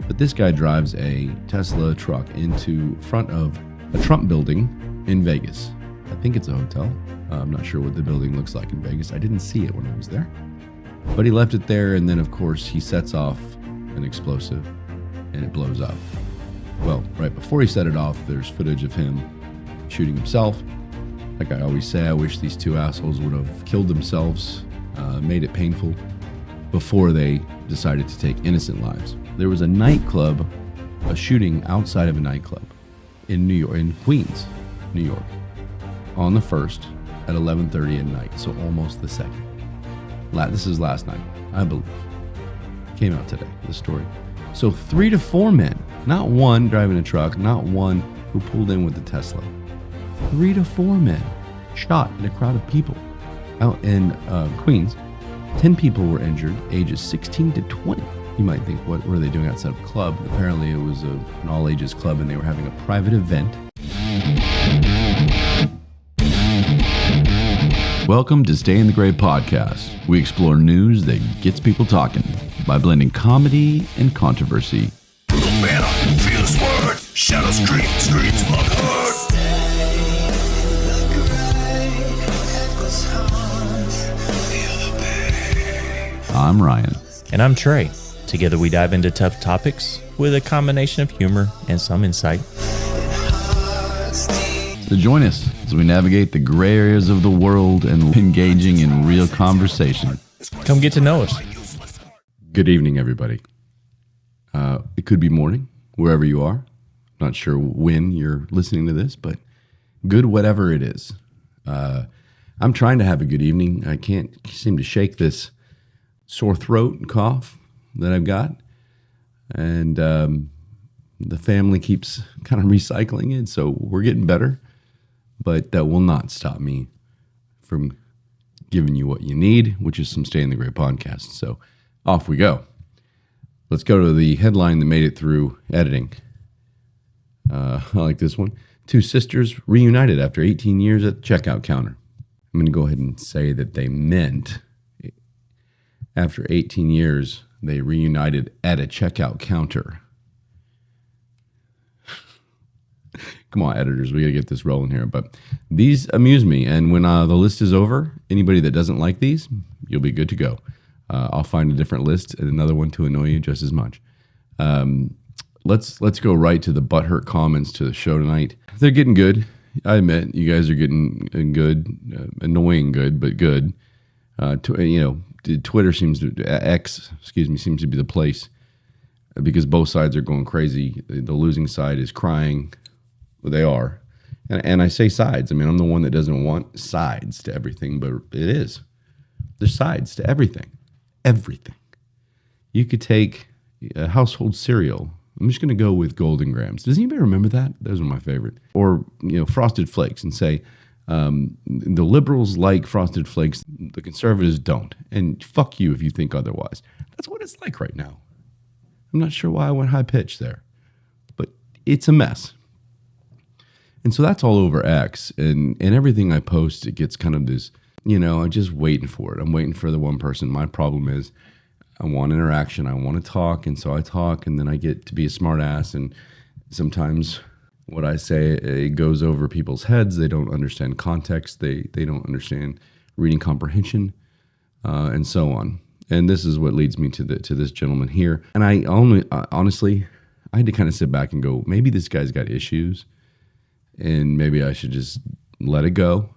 But this guy drives a Tesla truck into front of a Trump building in Vegas. I think it's a hotel. I'm not sure what the building looks like in Vegas. I didn't see it when I was there. But he left it there, and then, of course, he sets off an explosive, and it blows up. Well, right before he set it off, there's footage of him shooting himself. Like I always say, I wish these two assholes would have killed themselves, made it painful, before they decided to take innocent lives. There was a nightclub, a shooting outside of a nightclub in New York, in Queens, New York, on the 1st at 11:30 at night, so almost the 2nd. This is last night, I believe. Came out today, the story. So 3 to 4 men, not one driving a truck, not one who pulled in with the Tesla. 3 to 4 men shot in a crowd of people out in Queens. 10 people were injured, ages 16 to 20. You might think, what were they doing outside of a club? Apparently it was an all-ages club, and they were having a private event. Welcome to Stay in the Gray podcast. We explore news that gets people talking by blending comedy and controversy. The banner, feel the sword, shadow screams unheard. I'm Ryan. And I'm Trey. Together we dive into tough topics with a combination of humor and some insight. So join us as we navigate the gray areas of the world and engaging in real conversation. Come get to know us. Good evening, everybody. It could be morning, wherever you are. Not sure when you're listening to this, but good whatever it is. I'm trying to have a good evening. I can't seem to shake this sore throat and cough that I've got. And the family keeps kind of recycling it, so we're getting better. But that will not stop me from giving you what you need, which is some Stay in the Gray podcast. So off we go. Let's go to the headline that made it through editing. I like this one. 2 sisters reunited after 18 years at the checkout counter. I'm going to go ahead and say that they meant after 18 years, they reunited at a checkout counter. Come on, editors, we got to get this rolling here. But these amuse me. And when the list is over, anybody that doesn't like these, you'll be good to go. I'll find a different list and another one to annoy you just as much. Let's go right to the butthurt comments to the show tonight. They're getting good. I admit, you guys are getting good, annoying good, but good. Twitter seems to be the place because both sides are going crazy. The losing side is crying. Well, they are. And I say sides. I mean, I'm the one that doesn't want sides to everything, but it is. There's sides to everything. Everything. You could take a household cereal. I'm just going to go with Golden Grams. Does anybody remember that? Those are my favorite. Or, Frosted Flakes, and say, the liberals like Frosted Flakes, the conservatives don't. And fuck you if you think otherwise. That's what it's like right now. I'm not sure why I went high pitch there, but it's a mess. And so that's all over X, and everything I post, it gets kind of this, I'm just waiting for it. I'm waiting for the one person. My problem is I want interaction. I want to talk, and so I talk, and then I get to be a smart ass, and sometimes what I say, it goes over people's heads. They don't understand context. They don't understand reading comprehension, and so on. And this is what leads me to this gentleman here. And honestly, I had to kind of sit back and go, maybe this guy's got issues, and maybe I should just let it go.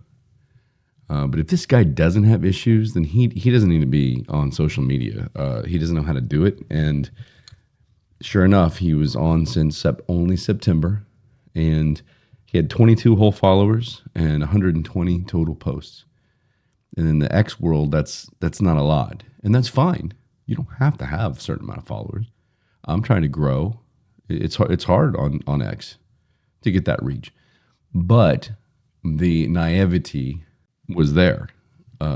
But if this guy doesn't have issues, then he doesn't need to be on social media. He doesn't know how to do it. And sure enough, he was on since only September. And he had 22 whole followers and 120 total posts. And in the X world, that's not a lot. And that's fine. You don't have to have a certain amount of followers. I'm trying to grow. It's hard on X to get that reach. But the naivety was there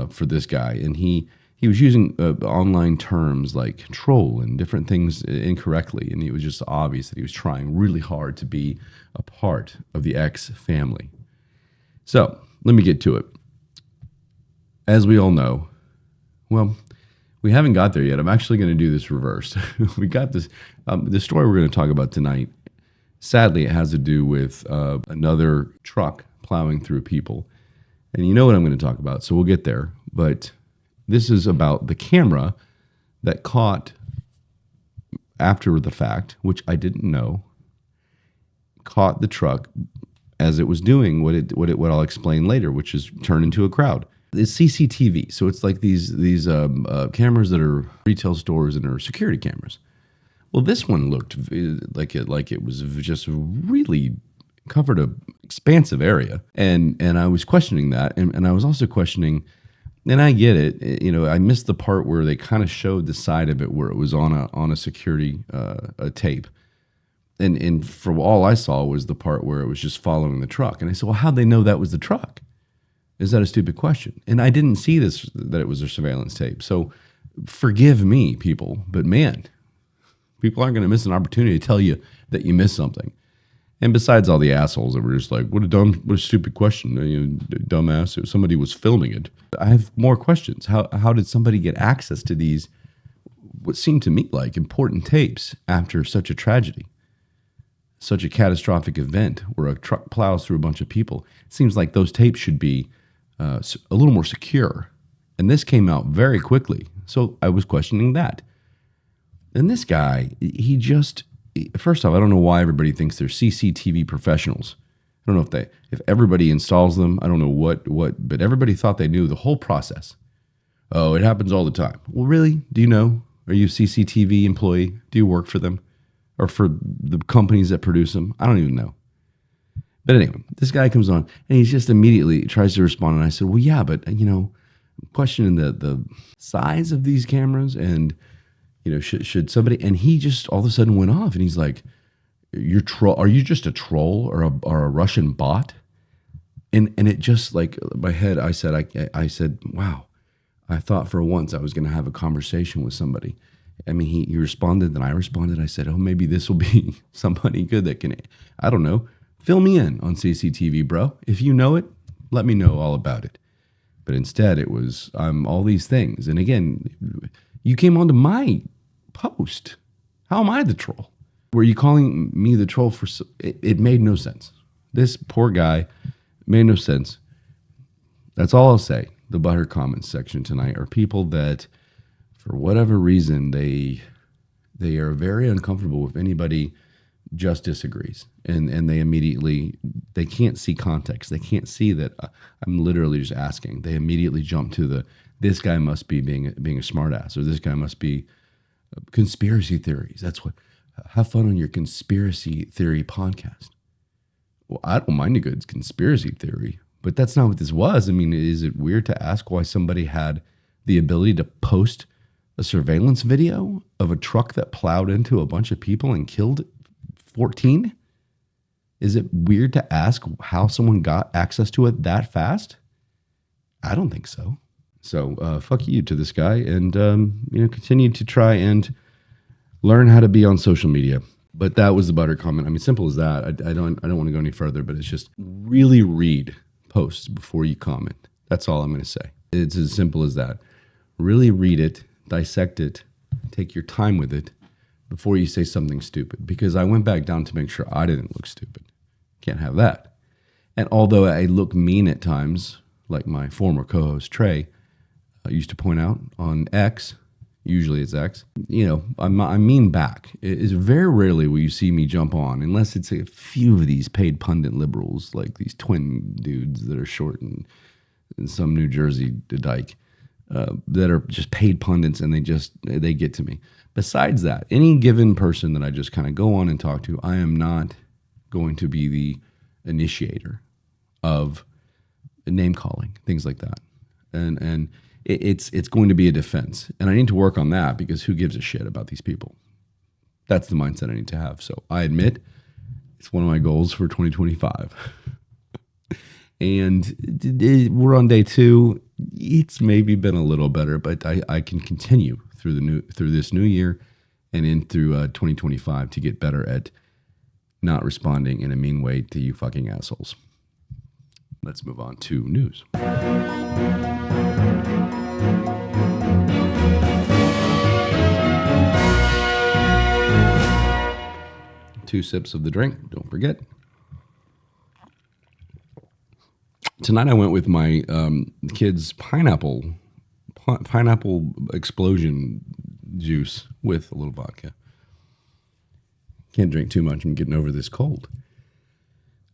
for this guy. And he was using online terms like troll and different things incorrectly. And it was just obvious that he was trying really hard to be a part of the X family. So let me get to it. As we all know, we We haven't got there yet. I'm actually going to do this reversed. We got this. The story we're going to talk about tonight, sadly, it has to do with another truck plowing through people. And you know what I'm going to talk about, so we'll get there. But this is about the camera that caught after the fact, which I didn't know, caught the truck as it was doing what I'll explain later, which is turn into a crowd. It's CCTV, so it's like these cameras that are retail stores and are security cameras. Well, this one looked like it was just really covered a expansive area, and I was questioning that, and I was also questioning, and I get it, I missed the part where they kind of showed the side of it where it was on a security a tape, and for all I saw was the part where it was just following the truck, and I said, well, how'd they know that was the truck? Is that a stupid question? And I didn't see that it was a surveillance tape. So forgive me, people, but man, people aren't going to miss an opportunity to tell you that you missed something. And besides all the assholes that were just like, what a stupid question, dumbass. If somebody was filming it. I have more questions. How did somebody get access to these, what seemed to me like important tapes after such a tragedy? Such a catastrophic event where a truck plows through a bunch of people. It seems like those tapes should be a little more secure. And this came out very quickly. So I was questioning that. And this guy, first off, I don't know why everybody thinks they're CCTV professionals. I don't know if everybody installs them. I don't know what, but everybody thought they knew the whole process. Oh, it happens all the time. Well, really? Do you know? Are you a CCTV employee? Do you work for them? Or for the companies that produce them? I don't even know. But anyway, this guy comes on and he just immediately tries to respond. And I said, well, yeah, but, questioning the size of these cameras and, should somebody, and he just all of a sudden went off and he's like, are you just a troll or a Russian bot? And it just like my head, I said, wow, I thought for once I was going to have a conversation with somebody. I mean, he responded, then I responded. I said, oh, maybe this will be somebody good that can, I don't know, fill me in on CCTV, bro. If you know it, let me know all about it. But instead, it was all these things. And again, you came onto my post. How am I the troll? Were you calling me the troll for? It made no sense. This poor guy made no sense. That's all I'll say. The butter comments section tonight are people that, for whatever reason, they are very uncomfortable if anybody just disagrees, and they can't see context. They can't see that I'm literally just asking. They immediately jump to this guy must be being a smartass, or this guy must be conspiracy theories. That's what. Have fun on your conspiracy theory podcast. Well, I don't mind a good conspiracy theory, but that's not what this was. I mean, is it weird to ask why somebody had the ability to post a surveillance video of a truck that plowed into a bunch of people and killed 14? Is it weird to ask how someone got access to it that fast? I don't think so. So fuck you to this guy, and continue to try and learn how to be on social media. But that was the butter comment. I mean, simple as that. I don't want to go any further, but it's just really read posts before you comment. That's all I'm going to say. It's as simple as that. Really read it, dissect it, take your time with it before you say something stupid. Because I went back down to make sure I didn't look stupid. Can't have that. And although I look mean at times, like my former co-host Trey used to point out on X, usually it's X, I mean back. It is very rarely will you see me jump on, unless it's a few of these paid pundit liberals, like these twin dudes that are short and some New Jersey dyke, that are just paid pundits, and they get to me. Besides that, any given person that I just kind of go on and talk to, I am not going to be the initiator of name calling, things like that. And it's going to be a defense. And I need to work on that, because who gives a shit about these people? That's the mindset I need to have. So I admit it's one of my goals for 2025. And we're on day 2. It's maybe been a little better, but I can continue through this new year and in through 2025 to get better at not responding in a mean way to you fucking assholes. Let's move on to news. 2 sips of the drink. Don't forget. Tonight I went with my kids' pineapple explosion juice with a little vodka. Can't drink too much. I'm getting over this cold.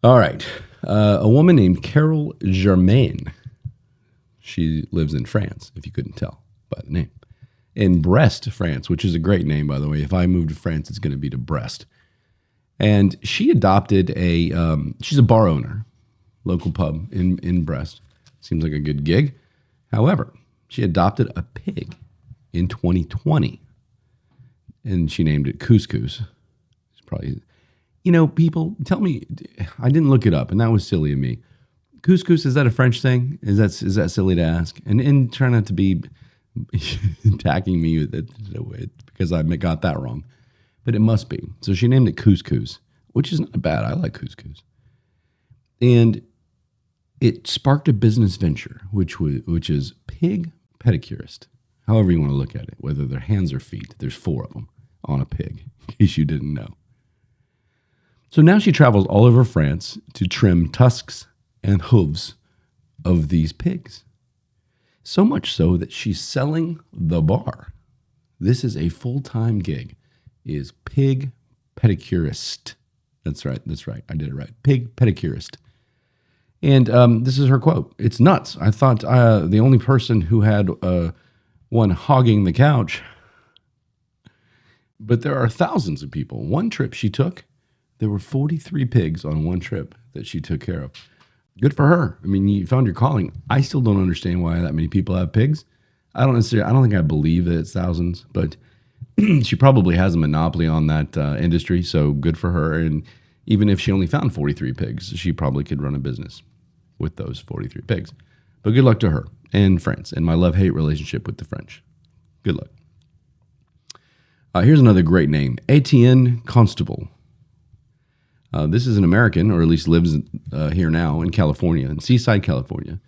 All right. A woman named Carol Germain. She lives in France, if you couldn't tell by the name. In Brest, France, which is a great name, by the way. If I move to France, it's going to be to Brest. And she adopted she's a bar owner, local pub in Brest. Seems like a good gig. However, she adopted a pig in 2020. And she named it Couscous. It's probably, people tell me, I didn't look it up, and that was silly of me. Couscous, is that a French thing? Is that silly to ask? And try not to be attacking me with it because I got that wrong. But it must be. So she named it Couscous, which is not bad. I like couscous. And it sparked a business venture, which is pig pedicurist. However you want to look at it, whether they're hands or feet. There's 4 of them on a pig, in case you didn't know. So now she travels all over France to trim tusks and hooves of these pigs. So much so that she's selling the bar. This is a full-time gig, is pig pedicurist. That's right. I did it right. Pig pedicurist. And this is her quote. "It's nuts. I thought the only person who had one hogging the couch. But there are thousands of people. One trip she took, there were 43 pigs on one trip that she took care of. Good for her. I mean, you found your calling. I still don't understand why that many people have pigs. I don't think I believe that it's thousands, but she probably has a monopoly on that industry, so good for her. And even if she only found 43 pigs, she probably could run a business with those 43 pigs. But good luck to her and France and my love-hate relationship with the French. Good luck. Here's another great name, Etienne Constable. This is an American, or at least lives here now in California, in Seaside, California.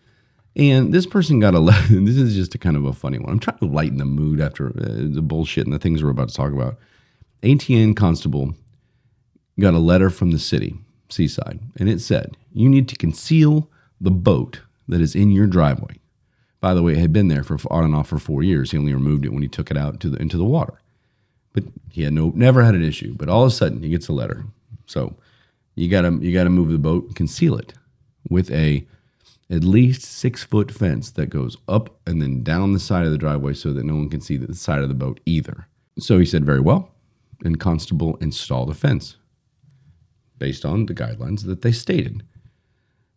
And this person got a letter. This is just a kind of a funny one. I'm trying to lighten the mood after the bullshit and the things we're about to talk about. Etienne Constable got a letter from the city, Seaside, and it said, "You need to conceal the boat that is in your driveway." By the way, it had been there for on and off for 4 years. He only removed it when he took it out into the water. But he had never had an issue. But all of a sudden, he gets a letter. So you gotta move the boat, conceal it with at least 6-foot fence that goes up and then down the side of the driveway so that no one can see the side of the boat either. So he said, very well, and Constable installed a fence based on the guidelines that they stated.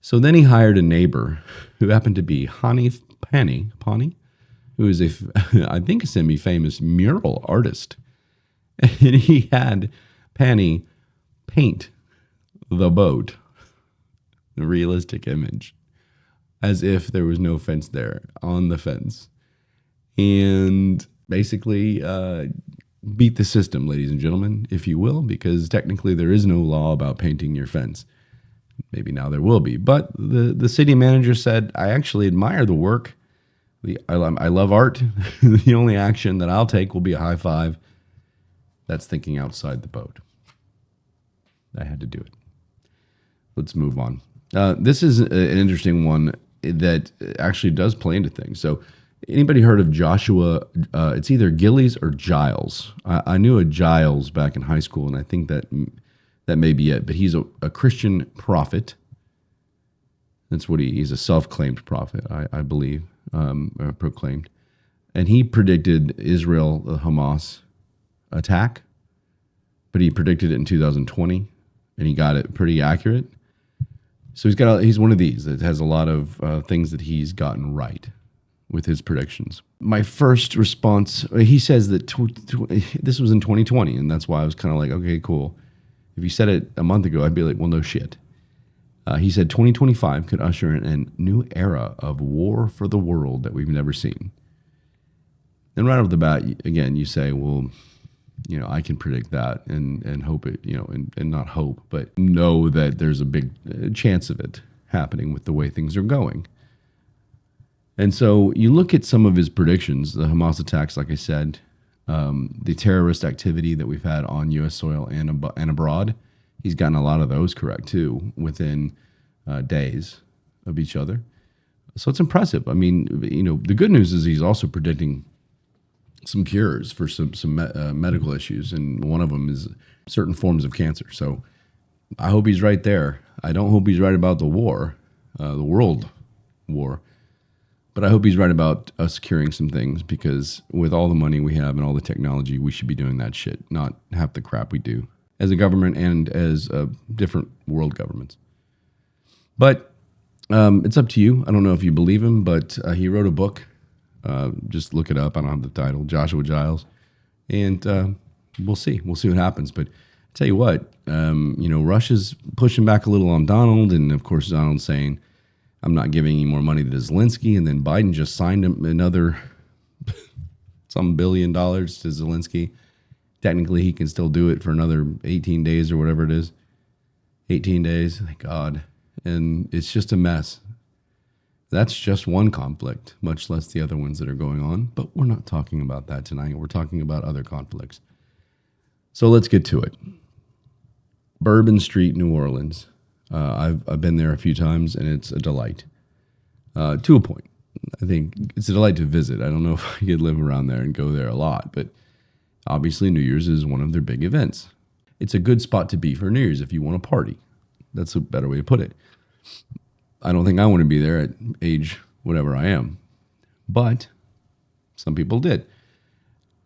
So then he hired a neighbor who happened to be Hanif Pani, who is I think a semi-famous mural artist. And he had Pani paint the boat, the realistic image, as if there was no fence there on the fence. And basically beat the system, ladies and gentlemen, if you will, because technically there is no law about painting your fence. Maybe now there will be. But the city manager said, I actually admire the work. I love art. The only action that I'll take will be a high five. That's thinking outside the boat. I had to do it. Let's move on. This is an interesting one that actually does play into things. So anybody heard of Joshua? It's either Gillies or Giles. I knew a Giles back in high school, and I think that may be it. But he's a Christian prophet. That's what he's a self-claimed prophet, I believe, proclaimed. And he predicted Israel, the Hamas attack, but he predicted it in 2020, and he got it pretty accurate. So he's one of these that has a lot of things that he's gotten right with his predictions. My first response, he says that this was in 2020, and that's why I was kind of like, okay, cool. If you said it a month ago, I'd be like, well, no shit. He said 2025 could usher in a new era of war for the world that we've never seen. And right off the bat, again, you say, well, I can predict that and hope it, and not hope, but know that there's a big chance of it happening with the way things are going. And so you look at some of his predictions, the Hamas attacks, like I said, The terrorist activity that we've had on U.S. soil and abroad, he's gotten a lot of those correct too within days of each other. So it's impressive. I mean, the good news is he's also predicting some cures for some medical issues, and one of them is certain forms of cancer. So I hope he's right there. I don't hope he's right about the war, the world war, but I hope he's right about us curing some things, because with all the money we have and all the technology, we should be doing that shit, not half the crap we do as a government and as different world governments. But it's up to you. I don't know if you believe him, but he wrote a book. Just look it up. I don't have the title. Joshua Giles. And we'll see. We'll see what happens. But I'll tell you what, Russia's pushing back a little on Donald. And, of course, Donald's saying, I'm not giving any more money to Zelensky. And then Biden just signed him another some $1 billion to Zelensky. Technically, he can still do it for another 18 days or whatever it is. 18 days. Thank God. And it's just a mess. That's just one conflict, much less the other ones that are going on. But we're not talking about that tonight. We're talking about other conflicts. So let's get to it. Bourbon Street, New Orleans. I've been there a few times, and it's a delight. To a point. I think it's a delight to visit. I don't know if I could live around there and go there a lot, but obviously New Year's is one of their big events. It's a good spot to be for New Year's if you want to party. That's a better way to put it. I don't think I want to be there at age whatever I am, but some people did.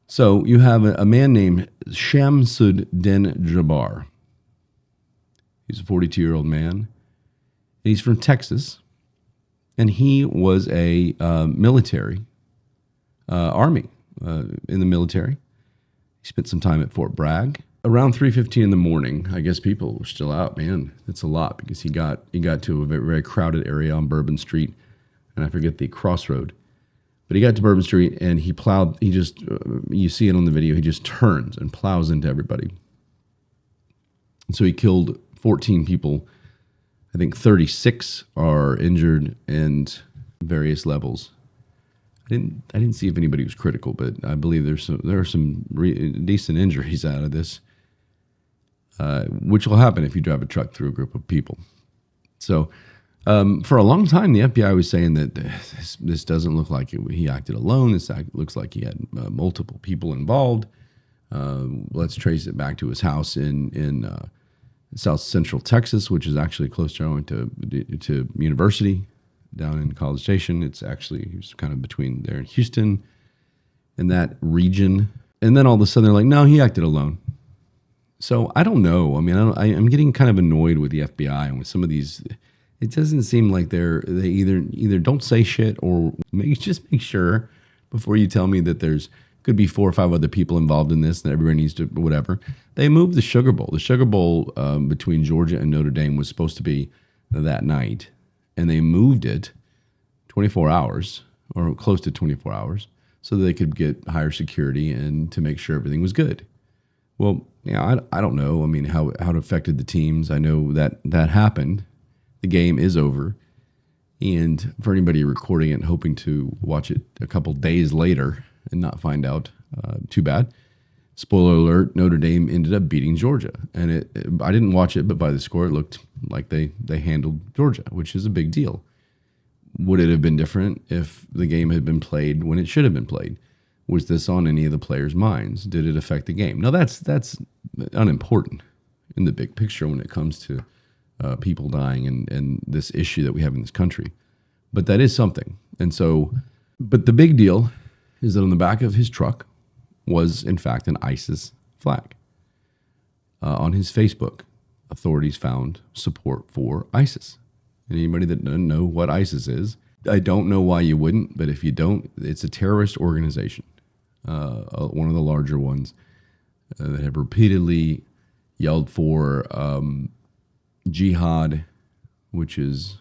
So you have a man named Shamsuddin Jabbar. He's a 42-year-old man. He's from Texas, and he was a military, army in the military. He spent some time at Fort Bragg. Around 3:15 in the morning, I guess people were still out. Man, that's a lot, because he got to a very, very crowded area on Bourbon Street, and I forget the crossroad. But he got to Bourbon Street, and he plowed. He just, you see it on the video, he just turns and plows into everybody. And so he killed 14 people. I think 36 are injured and various levels. I didn't see if anybody was critical, but I believe there are some decent injuries out of this. Which will happen if you drive a truck through a group of people. So for a long time, the FBI was saying that this doesn't look like he acted alone. This looks like he had multiple people involved. Let's trace it back to his house in South Central Texas, which is actually close to, I went to university down in College Station. It's actually, he was kind of between there and Houston and that region. And then all of a sudden they're like, no, he acted alone. So I don't know. I mean, I'm getting kind of annoyed with the FBI and with some of these. It doesn't seem like they either don't say shit or just make sure before you tell me that could be 4 or 5 other people involved in this and everybody needs to whatever. They moved the Sugar Bowl. The Sugar Bowl between Georgia and Notre Dame was supposed to be that night, and they moved it 24 hours or close to 24 hours so that they could get higher security and to make sure everything was good. Well, I don't know. I mean, how it affected the teams. I know that happened. The game is over. And for anybody recording it and hoping to watch it a couple days later and not find out, too bad. Spoiler alert, Notre Dame ended up beating Georgia. And I didn't watch it, but by the score, it looked like they handled Georgia, which is a big deal. Would it have been different if the game had been played when it should have been played? Was this on any of the players' minds? Did it affect the game? Now, that's unimportant in the big picture when it comes to people dying and this issue that we have in this country. But that is something. And so, but the big deal is that on the back of his truck was, in fact, an ISIS flag. On his Facebook, authorities found support for ISIS. And anybody that doesn't know what ISIS is, I don't know why you wouldn't, but if you don't, it's a terrorist organization. One of the larger ones that have repeatedly yelled for jihad, which is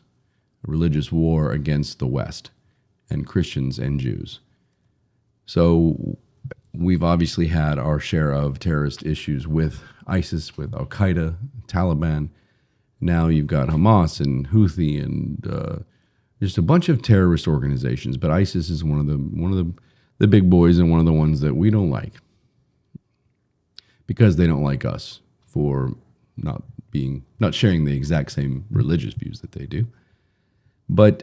a religious war against the West and Christians and Jews. So we've obviously had our share of terrorist issues with ISIS, with Al-Qaeda, Taliban. Now you've got Hamas and Houthi and just a bunch of terrorist organizations. But ISIS is one of the big boys and one of the ones that we don't like. because they don't like us for not sharing the exact same religious views that they do. But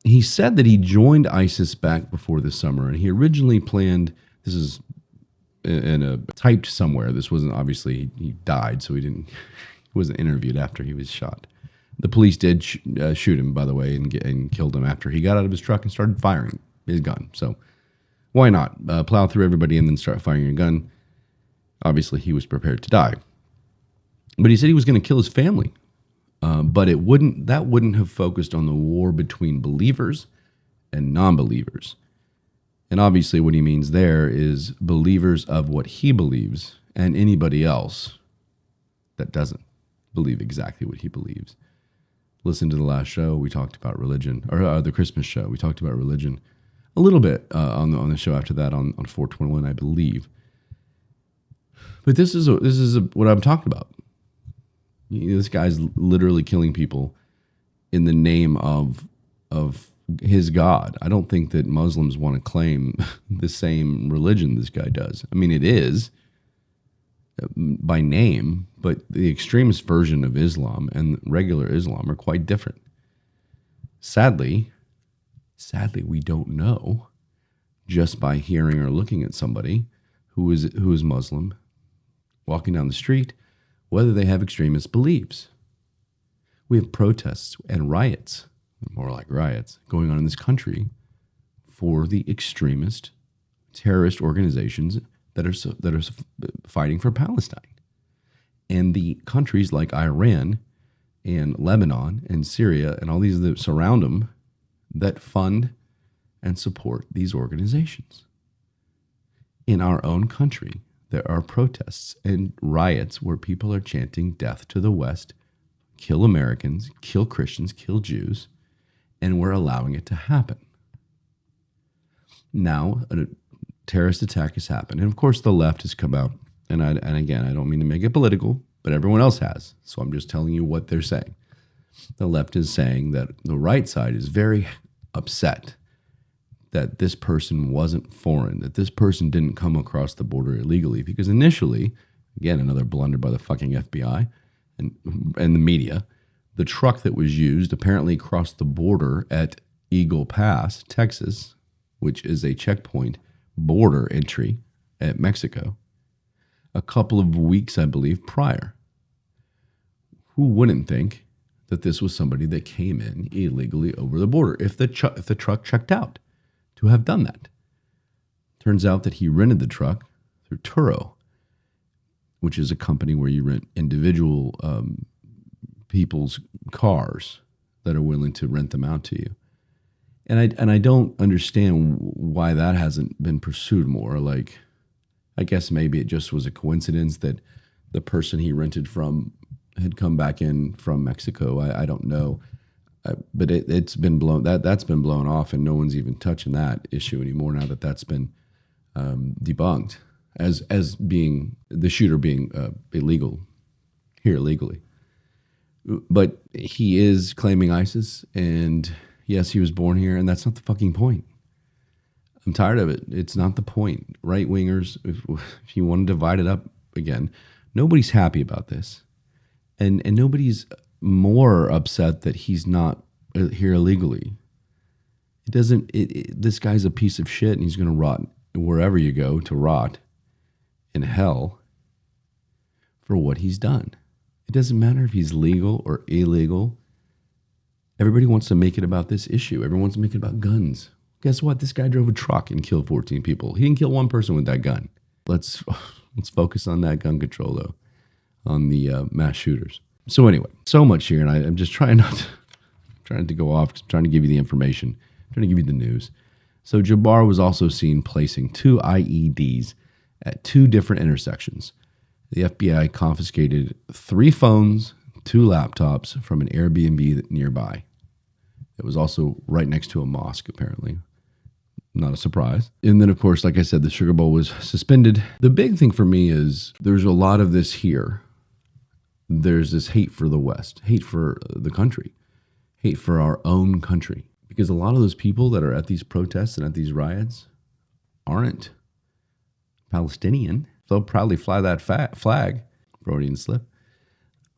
he said that he joined ISIS back before the summer, and he originally planned, this is in a typed somewhere, this wasn't, obviously he died, so he wasn't interviewed after he was shot. The police did shoot him, by the way, and killed him after he got out of his truck and started firing his gun. So why not plow through everybody and then start firing your gun? Obviously, he was prepared to die. But he said he was going to kill his family. But that wouldn't have focused on the war between believers and non-believers. And obviously what he means there is believers of what he believes and anybody else that doesn't believe exactly what he believes. Listen to the last show, we talked about religion, or the Christmas show, we talked about religion a little bit on the show after that on 421, I believe. But this is what I'm talking about. This guy's literally killing people in the name of his God. I don't think that Muslims want to claim the same religion this guy does. I mean, it is by name, but the extremist version of Islam and regular Islam are quite different. Sadly, we don't know just by hearing or looking at somebody who is Muslim walking down the street whether they have extremist beliefs. We have protests and riots, more like riots, going on in this country for the extremist terrorist organizations that are fighting for Palestine. And the countries like Iran and Lebanon and Syria and all these that surround them that fund and support these organizations. In our own country, there are protests and riots where people are chanting death to the West, kill Americans, kill Christians, kill Jews, and we're allowing it to happen. Now, a terrorist attack has happened. And of course, the left has come out. And again, I don't mean to make it political, but everyone else has. So I'm just telling you what they're saying. The left is saying that the right side is very upset that this person wasn't foreign, that this person didn't come across the border illegally. Because initially, again, another blunder by the fucking FBI and the media, the truck that was used apparently crossed the border at Eagle Pass, Texas, which is a checkpoint border entry at Mexico, a couple of weeks, I believe, prior. Who wouldn't think that this was somebody that came in illegally over the border if the truck checked out to have done that? Turns out that he rented the truck through Turo, which is a company where you rent individual people's cars that are willing to rent them out to you. And I don't understand why that hasn't been pursued more. Like, I guess maybe it just was a coincidence that the person he rented from had come back in from Mexico. I don't know. But it's been blown. That's been blown off, and no one's even touching that issue anymore now that that's been debunked as being the shooter being illegal here illegally. But he is claiming ISIS, and yes, he was born here, and that's not the fucking point. I'm tired of it. It's not the point. Right wingers, if you want to divide it up again, nobody's happy about this, and nobody's more upset that he's not here illegally. It doesn't. This guy's a piece of shit, and he's going to rot wherever you go to rot in hell for what he's done. It doesn't matter if he's legal or illegal. Everybody wants to make it about this issue. Everyone wants to make it about guns. Guess what? This guy drove a truck and killed 14 people. He didn't kill one person with that gun. Let's focus on that gun control, though, on the mass shooters. So anyway, so much here, and I'm just trying to go off, trying to give you the information, trying to give you the news. So Jabbar was also seen placing 2 IEDs at 2 different intersections. The FBI confiscated 3 phones, 2 laptops from an Airbnb nearby. It was also right next to a mosque, apparently. Not a surprise. And then, of course, like I said, the Sugar Bowl was suspended. The big thing for me is there's a lot of this here. There's this hate for the West, hate for the country, hate for our own country. Because a lot of those people that are at these protests and at these riots aren't Palestinian. they'll proudly fly that flag, Freudian slip.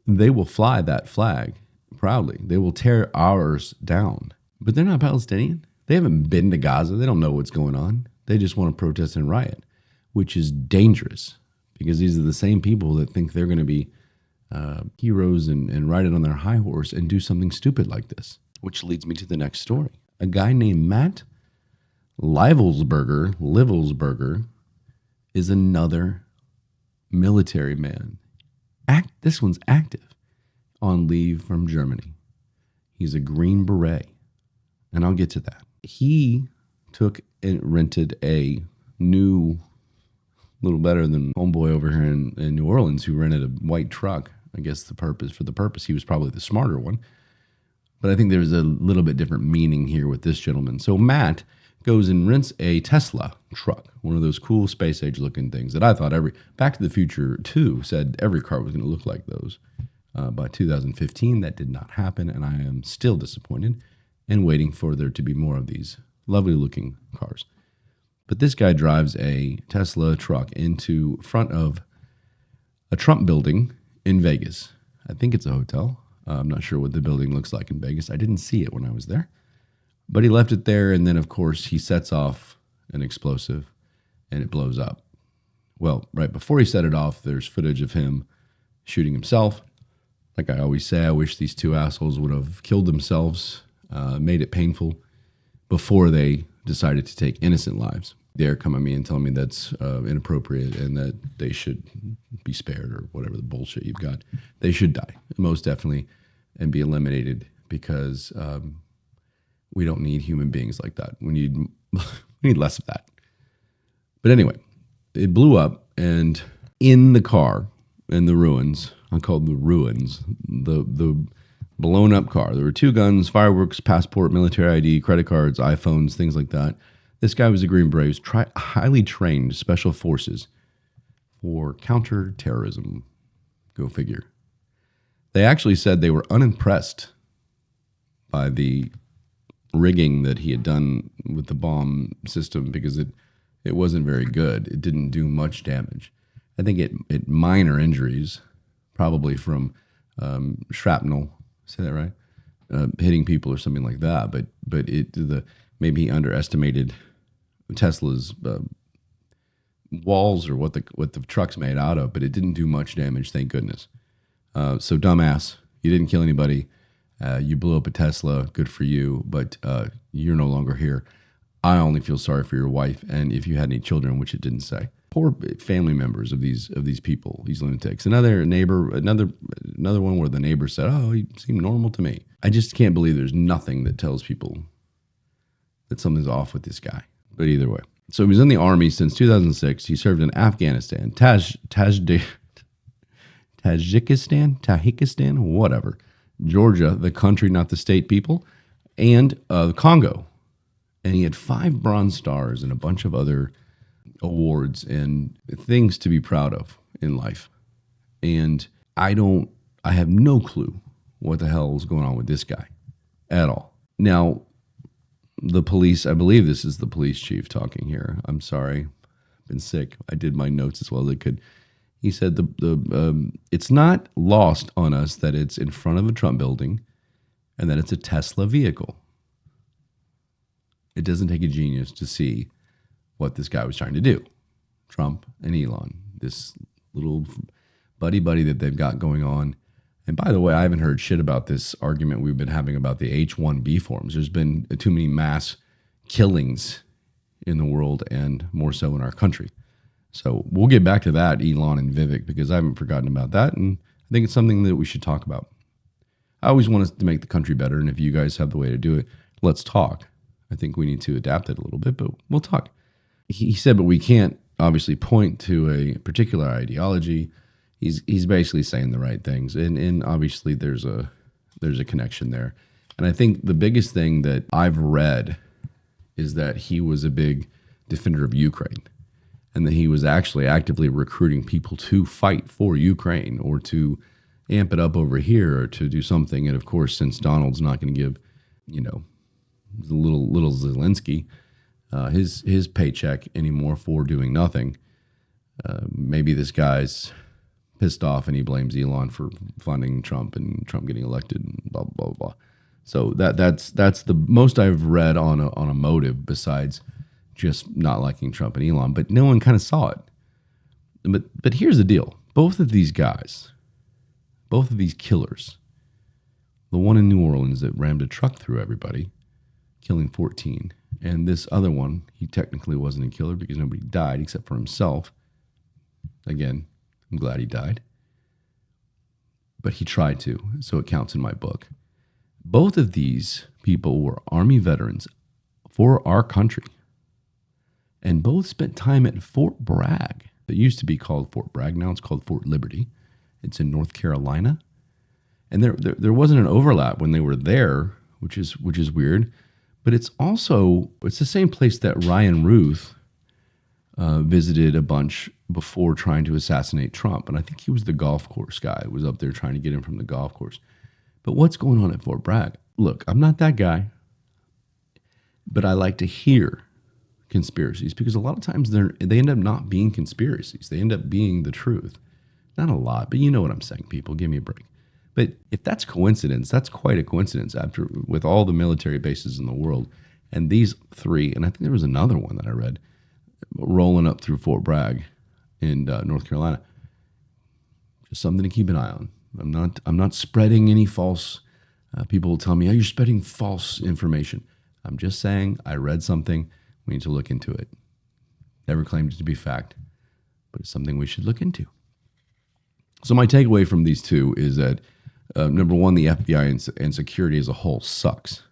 They will fly that flag proudly. They will tear ours down. But they're not Palestinian. They haven't been to Gaza. They don't know what's going on. They just want to protest and riot, which is dangerous because these are the same people that think they're going to be heroes and ride it on their high horse and do something stupid like this, which leads me to the next story. A guy named Matt Livelsberger is another military man. This one's active on leave from Germany. He's a Green Beret, and I'll get to that. He took and rented a new, little better than homeboy over here in New Orleans who rented a white truck. I guess for the purpose, he was probably the smarter one. But I think there's a little bit different meaning here with this gentleman. So Matt goes and rents a Tesla truck, one of those cool space age looking things that I thought Back to the Future 2 said every car was going to look like those. By 2015, that did not happen, and I am still disappointed and waiting for there to be more of these lovely looking cars. But this guy drives a Tesla truck into front of a Trump building in Vegas. I think it's a hotel. I'm not sure what the building looks like in Vegas. I didn't see it when I was there. But he left it there, and then, of course, he sets off an explosive, and it blows up. Well, right before he set it off, there's footage of him shooting himself. Like I always say, I wish these two assholes would have killed themselves, made it painful, before they decided to take innocent lives. They're coming at me and telling me that's inappropriate and that they should be spared or whatever the bullshit you've got. They should die, most definitely, and be eliminated because we don't need human beings like that. We need less of that. But anyway, it blew up, and in the car, in the ruins, I call them the ruins, the blown up car. There were 2 guns, fireworks, passport, military ID, credit cards, iPhones, things like that. This guy was a Green Beret, highly trained special forces for counterterrorism. Go figure. They actually said they were unimpressed by the rigging that he had done with the bomb system because it wasn't very good. It didn't do much damage. I think it minor injuries, probably from shrapnel. Say that right? Hitting people or something like that. But maybe he underestimated Tesla's walls or what the truck's made out of. But it didn't do much damage, thank goodness. So dumbass, you didn't kill anybody. You blew up a Tesla. Good for you, but you're no longer here. I only feel sorry for your wife, and if you had any children, which it didn't say. Poor family members of these people, these lunatics. Another one where the neighbor said, "Oh, he seemed normal to me." I just can't believe there's nothing that tells people that something's off with this guy. But either way, so he was in the army since 2006. He served in Afghanistan, Tajikistan, whatever, Georgia, the country, not the state people, and Congo. And he had 5 Bronze Stars and a bunch of other awards and things to be proud of in life. And I have no clue what the hell is going on with this guy at all. Now, the police, I believe this is the police chief talking here. I'm sorry. I've been sick. I did my notes as well as I could. He said it's not lost on us that it's in front of a Trump building and that it's a Tesla vehicle. It doesn't take a genius to see what this guy was trying to do. Trump and Elon, this little buddy that they've got going on. And by the way, I haven't heard shit about this argument we've been having about the H-1B forms. There's been too many mass killings in the world and more so in our country. So we'll get back to that, Elon and Vivek, because I haven't forgotten about that. And I think it's something that we should talk about. I always want us to make the country better. And if you guys have the way to do it, let's talk. I think we need to adapt it a little bit, but we'll talk. He said, but we can't obviously point to a particular ideology. He's basically saying the right things. And obviously there's a connection there. And I think the biggest thing that I've read is that he was a big defender of Ukraine and that he was actually actively recruiting people to fight for Ukraine or to amp it up over here or to do something. And of course, since Donald's not going to give, the little Zelensky his paycheck anymore for doing nothing, maybe this guy's pissed off and he blames Elon for funding Trump and Trump getting elected and blah, blah, blah, blah. So that's the most I've read on a motive besides just not liking Trump and Elon, but no one kind of saw it. But here's the deal. Both of these guys, both of these killers, the one in New Orleans that rammed a truck through everybody, killing 14, and this other one, he technically wasn't a killer because nobody died except for himself. Again, I'm glad he died. But he tried to, so it counts in my book. Both of these people were Army veterans for our country. And both spent time at Fort Bragg. It used to be called Fort Bragg. Now it's called Fort Liberty. It's in North Carolina. And there wasn't an overlap when they were there, which is weird. But it's the same place that Ryan Ruth visited a bunch before trying to assassinate Trump. And I think he was the golf course guy. Was up there trying to get him from the golf course. But what's going on at Fort Bragg? Look, I'm not that guy. But I like to hear conspiracies because a lot of times they end up not being conspiracies. They end up being the truth. Not a lot, but you know what I'm saying, people. Give me a break. But if that's coincidence, that's quite a coincidence with all the military bases in the world. And these three, and I think there was another one that I read, rolling up through Fort Bragg in North Carolina. Just something to keep an eye on. I'm not spreading any false, people will tell me, oh, you're spreading false information. I'm just saying I read something. We need to look into it. Never claimed it to be fact, but it's something we should look into. So my takeaway from these two is that, number one, the FBI and security as a whole sucks.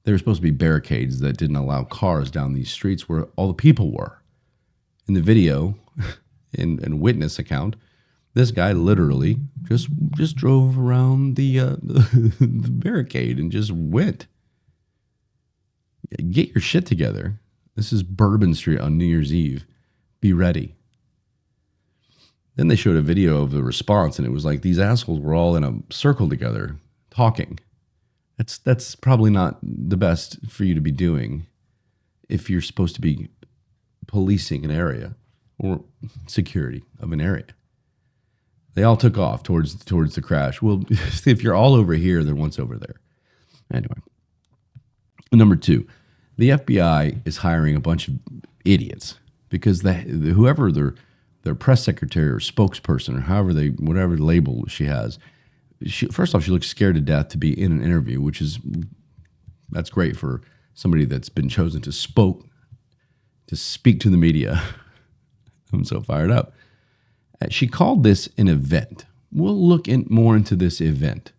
There were supposed to be barricades that didn't allow cars down these streets where all the people were. In the video, in witness account, this guy literally just drove around the the barricade and just went. Get your shit together. This is Bourbon Street on New Year's Eve. Be ready. Then they showed a video of the response, and it was like these assholes were all in a circle together talking. That's probably not the best for you to be doing if you're supposed to be policing an area or security of an area. They all took off towards the crash. Well, if you're all over here, then what's over there? Anyway. Number two, the FBI is hiring a bunch of idiots because whoever their press secretary or spokesperson or whatever label she has, first off, she looks scared to death to be in an interview, that's great for somebody that's been chosen to speak to the media. I'm so fired up. She called this an event. We'll look more into this event.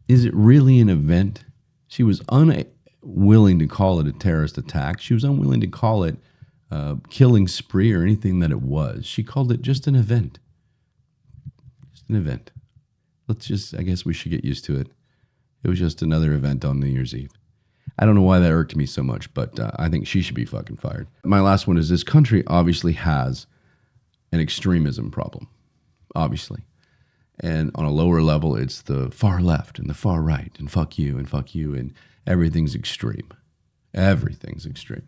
Is it really an event? She was unwilling to call it a terrorist attack. She was unwilling to call it a killing spree or anything that it was. She called it just an event. Just an event. I guess we should get used to it. It was just another event on New Year's Eve. I don't know why that irked me so much, but I think she should be fucking fired. My last one is this country obviously has an extremism problem. Obviously. And on a lower level, it's the far left and the far right and fuck you, and everything's extreme. Everything's extreme.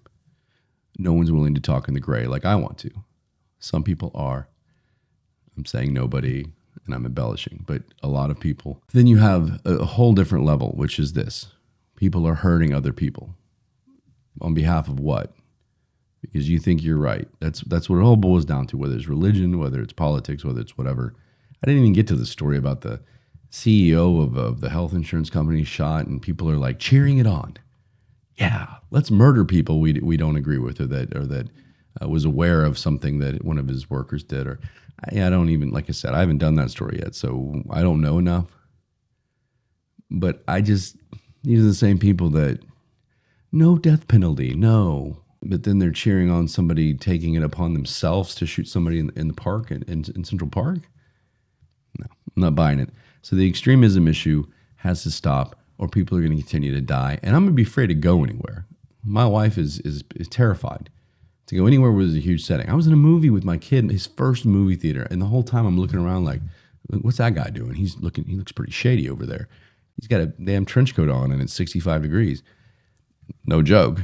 No one's willing to talk in the gray like I want to. Some people are. I'm saying nobody, and I'm embellishing, but a lot of people. Then you have a whole different level, which is this. People are hurting other people. On behalf of what? Because you think you're right. That's what it all boils down to, whether it's religion, whether it's politics, whether it's whatever. I didn't even get to the story about the CEO of the health insurance company shot, and people are like cheering it on. Yeah, let's murder people we don't agree with, or that was aware of something that one of his workers did. Or I don't even, like I said, I haven't done that story yet, so I don't know enough. But these are the same people that no death penalty, no. But then they're cheering on somebody taking it upon themselves to shoot somebody in the park, in Central Park. No, I'm not buying it. So the extremism issue has to stop, or people are going to continue to die. And I'm going to be afraid to go anywhere. My wife is terrified to go anywhere where there's a huge setting. I was in a movie with my kid, his first movie theater, and the whole time I'm looking around like, what's that guy doing? He looks pretty shady over there. He's got a damn trench coat on, and it's 65 degrees. No joke.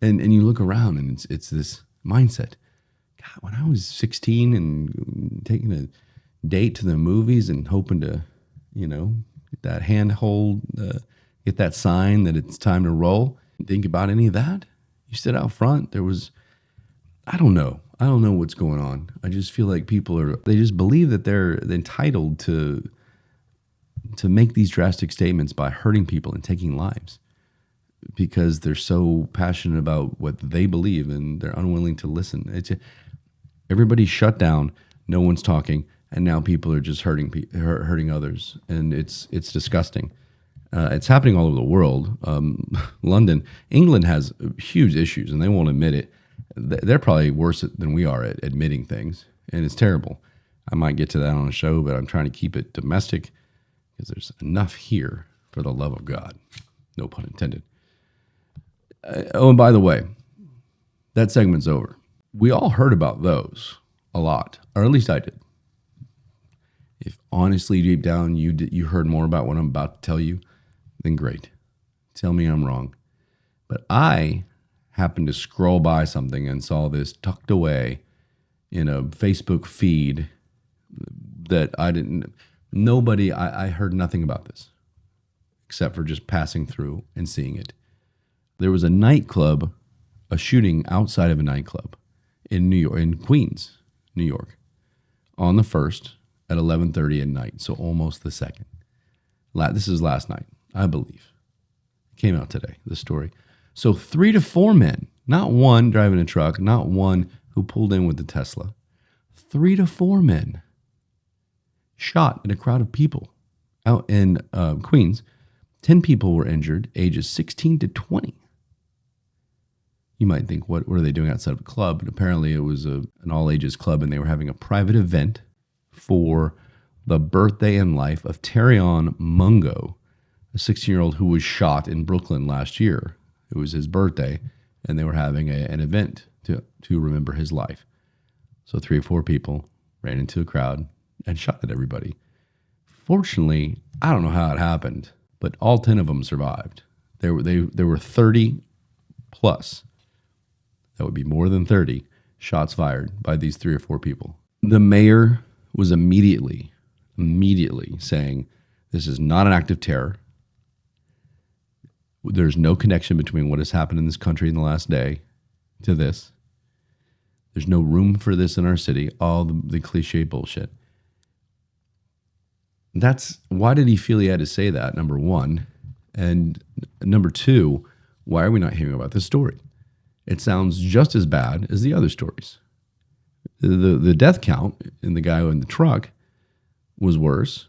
And you look around, and it's this mindset. God, when I was 16 and taking a date to the movies and hoping to, get that handhold, get that sign that it's time to roll. Think about any of that. You sit out front. There was, I don't know what's going on. I just feel like they just believe that they're entitled to make these drastic statements by hurting people and taking lives because they're so passionate about what they believe and they're unwilling to listen. Everybody's shut down. No one's talking. And now people are just hurting others. And it's disgusting. It's happening all over the world. London, England has huge issues and they won't admit it. They're probably worse than we are at admitting things. And it's terrible. I might get to that on a show, but I'm trying to keep it domestic because there's enough here for the love of God. No pun intended. And by the way, that segment's over. We all heard about those a lot, or at least I did. If honestly, deep down, you heard more about what I'm about to tell you, then great. Tell me I'm wrong. But I happened to scroll by something and saw this tucked away in a Facebook feed that I heard nothing about this except for just passing through and seeing it. There was a shooting outside of a nightclub in New York, in Queens, New York, on the 1st at 11:30 at night, so almost the 2nd. This is last night, I believe. It came out today, the story. So 3 to 4 men, not one driving a truck, not one who pulled in with the Tesla. 3 to 4 men shot at a crowd of people out in Queens. 10 people were injured, ages 16 to 20. You might think, what are they doing outside of a club? But apparently it was an all-ages club, and they were having a private event for the birthday and life of Terrion Mungo, a 16-year-old who was shot in Brooklyn last year. It was his birthday, and they were having an event to remember his life. So 3 or 4 people ran into a crowd and shot at everybody. Fortunately, I don't know how it happened, but all 10 of them survived. There were 30 plus. That would be more than 30 shots fired by these 3 or 4 people. The mayor was immediately saying, this is not an act of terror. There's no connection between what has happened in this country in the last day to this. There's no room for this in our city. All the cliche bullshit. Why did he feel he had to say that, number one? And number two, why are we not hearing about this story? It sounds just as bad as the other stories. The death count in the guy in the truck was worse,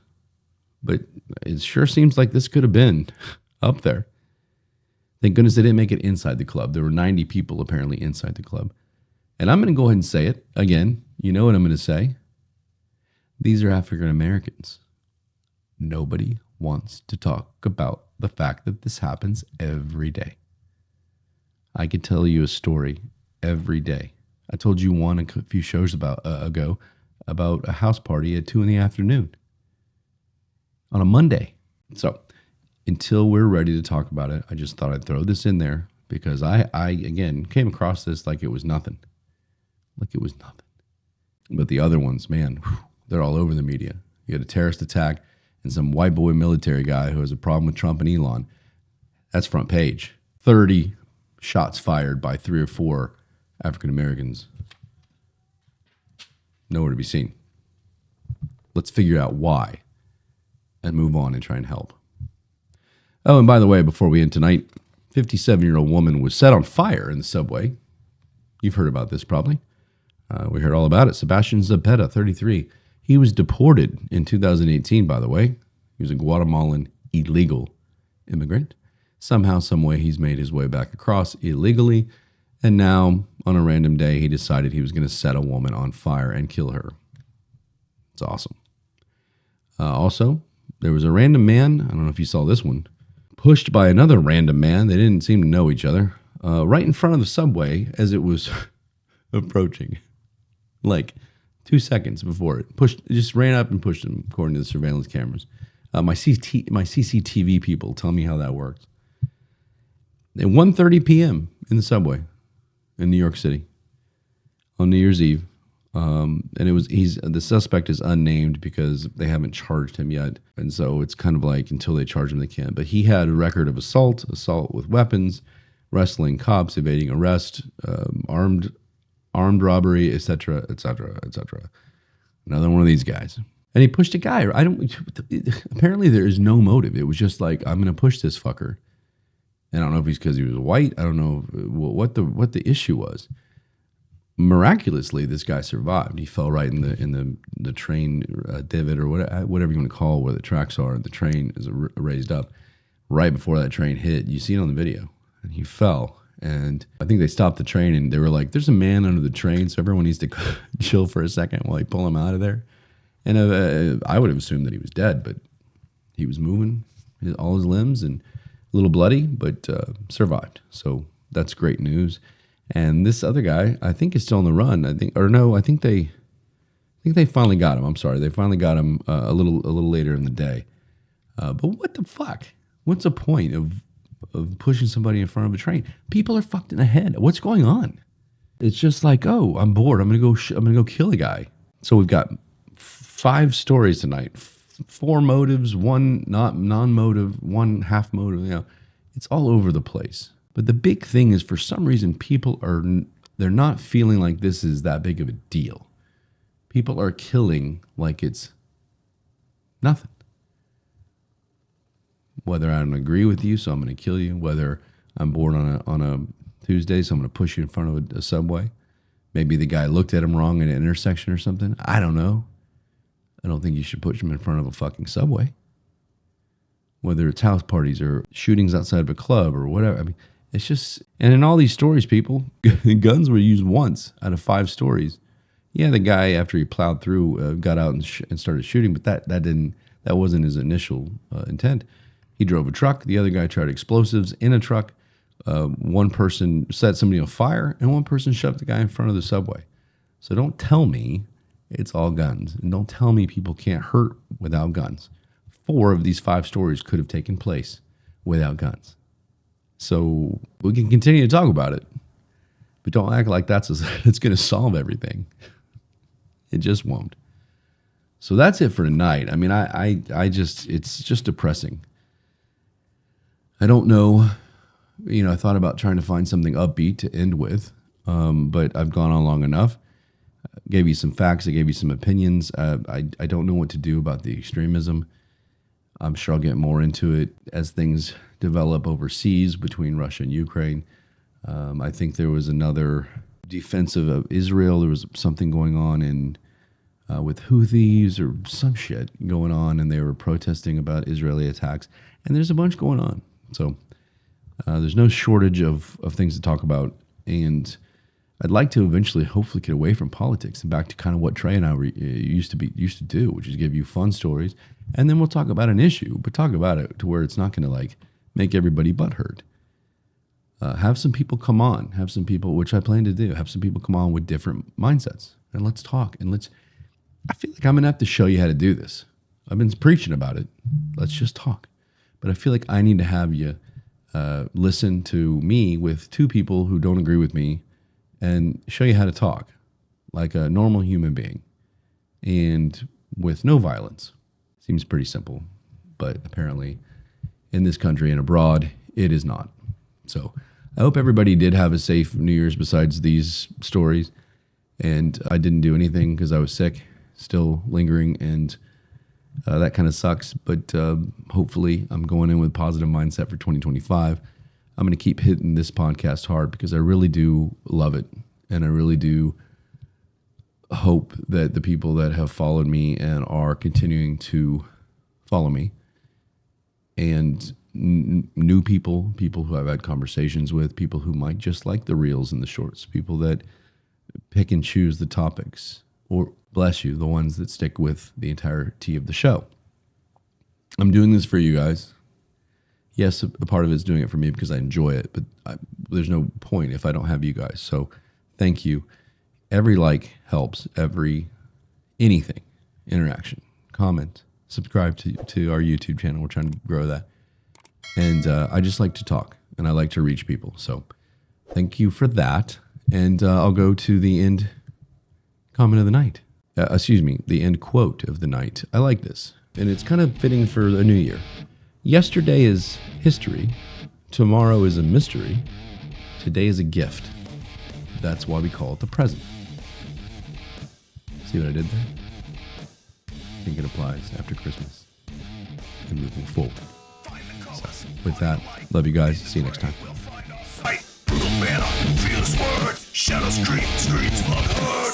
but it sure seems like this could have been up there. Thank goodness they didn't make it inside the club. There were 90 people apparently inside the club. And I'm going to go ahead and say it again. You know what I'm going to say? These are African Americans. Nobody wants to talk about the fact that this happens every day. I could tell you a story every day. I told you one a few shows ago about a house party at 2 p.m. on a Monday. So until we're ready to talk about it, I just thought I'd throw this in there because I again, came across this like it was nothing. Like it was nothing. But the other ones, man, they're all over the media. You had a terrorist attack and some white boy military guy who has a problem with Trump and Elon. That's front page. 30 shots fired by 3 or 4 African Americans. Nowhere to be seen. Let's figure out why and move on and try and help. Oh, and by the way, before we end tonight, 57-year-old woman was set on fire in the subway. You've heard about this probably. We heard all about it. Sebastian Zapeta, 33. He was deported in 2018, by the way. He was a Guatemalan illegal immigrant. Somehow, some way, he's made his way back across illegally. And now, on a random day, he decided he was going to set a woman on fire and kill her. It's awesome. Also, there was a random man, I don't know if you saw this one, pushed by another random man. They didn't seem to know each other. Right in front of the subway as it was approaching. Like 2 seconds before it. It just ran up and pushed him, according to the surveillance cameras. My CCTV people tell me how that works. At 1:30 p.m. in the subway in New York City. on New Year's Eve. And the suspect is unnamed because they haven't charged him yet. And so it's kind of like until they charge him, they can't. But he had a record of assault with weapons, wrestling cops, evading arrest, armed robbery, etc., etc., etc. Another one of these guys. And he pushed a guy. Apparently there is no motive. It was just like, I'm going to push this fucker. And I don't know if he's because he was white. I don't know what the issue was. Miraculously, this guy survived. He fell right in the train divot or whatever you want to call where the tracks are. The train is raised up right before that train hit. You see it on the video, and he fell. And I think they stopped the train, and they were like, "There's a man under the train, so everyone needs to chill for a second while they pull him out of there." And I would have assumed that he was dead, but he was moving, all his limbs, and a little bloody, but survived. So that's great news. And this other guy, I think, is still on the run. I think they finally got him. I'm sorry, they finally got him a little later in the day. But what the fuck? What's the point of pushing somebody in front of a train? People are fucked in the head. What's going on? It's just like, oh, I'm bored. I'm gonna go kill a guy. So we've got 5 stories tonight. 4 motives, 1 non-motive, 1 half motive. You know, it's all over the place. But the big thing is, for some reason, they're not feeling like this is that big of a deal. People are killing like it's nothing. Whether I don't agree with you, so I'm going to kill you. Whether I'm bored on a Tuesday, so I'm going to push you in front of a subway. Maybe the guy looked at him wrong at an intersection or something. I don't know. I don't think you should push him in front of a fucking subway. Whether it's house parties or shootings outside of a club or whatever. I mean, it's just, and in all these stories, people, guns were used once out of 5 stories. Yeah, the guy, after he plowed through, got out and started shooting, but that wasn't his initial intent. He drove a truck. The other guy tried explosives in a truck. One person set somebody on fire, and one person shoved the guy in front of the subway. So don't tell me it's all guns, and don't tell me people can't hurt without guns. 4 of these 5 stories could have taken place without guns. So we can continue to talk about it, but don't act like it's going to solve everything. It just won't. So that's it for tonight. I mean, it's just depressing. I don't know. You know, I thought about trying to find something upbeat to end with, but I've gone on long enough. I gave you some facts. I gave you some opinions. I don't know what to do about the extremism. I'm sure I'll get more into it as things develop overseas between Russia and Ukraine. I think there was another defensive of Israel. There was something going on with Houthis or some shit going on, and they were protesting about Israeli attacks. And there's a bunch going on. So there's no shortage of things to talk about. And I'd like to eventually, hopefully, get away from politics and back to kind of what Trey and I used to do, which is give you fun stories. And then we'll talk about an issue, but talk about it to where it's not going to like make everybody butthurt. Have some people come on. Have some people, which I plan to do, have some people come on with different mindsets. And let's talk. And I feel like I'm going to have to show you how to do this. I've been preaching about it. Let's just talk. But I feel like I need to have you listen to me with 2 people who don't agree with me and show you how to talk like a normal human being and with no violence. Seems pretty simple, but apparently in this country and abroad, it is not. So I hope everybody did have a safe New Year's besides these stories. And I didn't do anything because I was sick, still lingering, and that kind of sucks. But hopefully I'm going in with a positive mindset for 2025. I'm going to keep hitting this podcast hard because I really do love it. And I really do hope that the people that have followed me and are continuing to follow me, and new people who I've had conversations with, people who might just like the reels and the shorts, people that pick and choose the topics, or bless you, the ones that stick with the entirety of the show. I'm doing this for you guys. Yes, a part of it is doing it for me because I enjoy it, but there's no point if I don't have you guys. So thank you. Every like helps, anything, interaction, comment, subscribe to our YouTube channel. We're trying to grow that. And I just like to talk, and I like to reach people. So thank you for that. And I'll go to the end comment of the night. The end quote of the night. I like this. And it's kind of fitting for a new year. Yesterday is history. Tomorrow is a mystery. Today is a gift. That's why we call it the present. See what I did there? I think it applies after Christmas and moving forward. So, with that, love you guys. See you next time. Brutal banner, fierce words, shadows creep, streets unheard.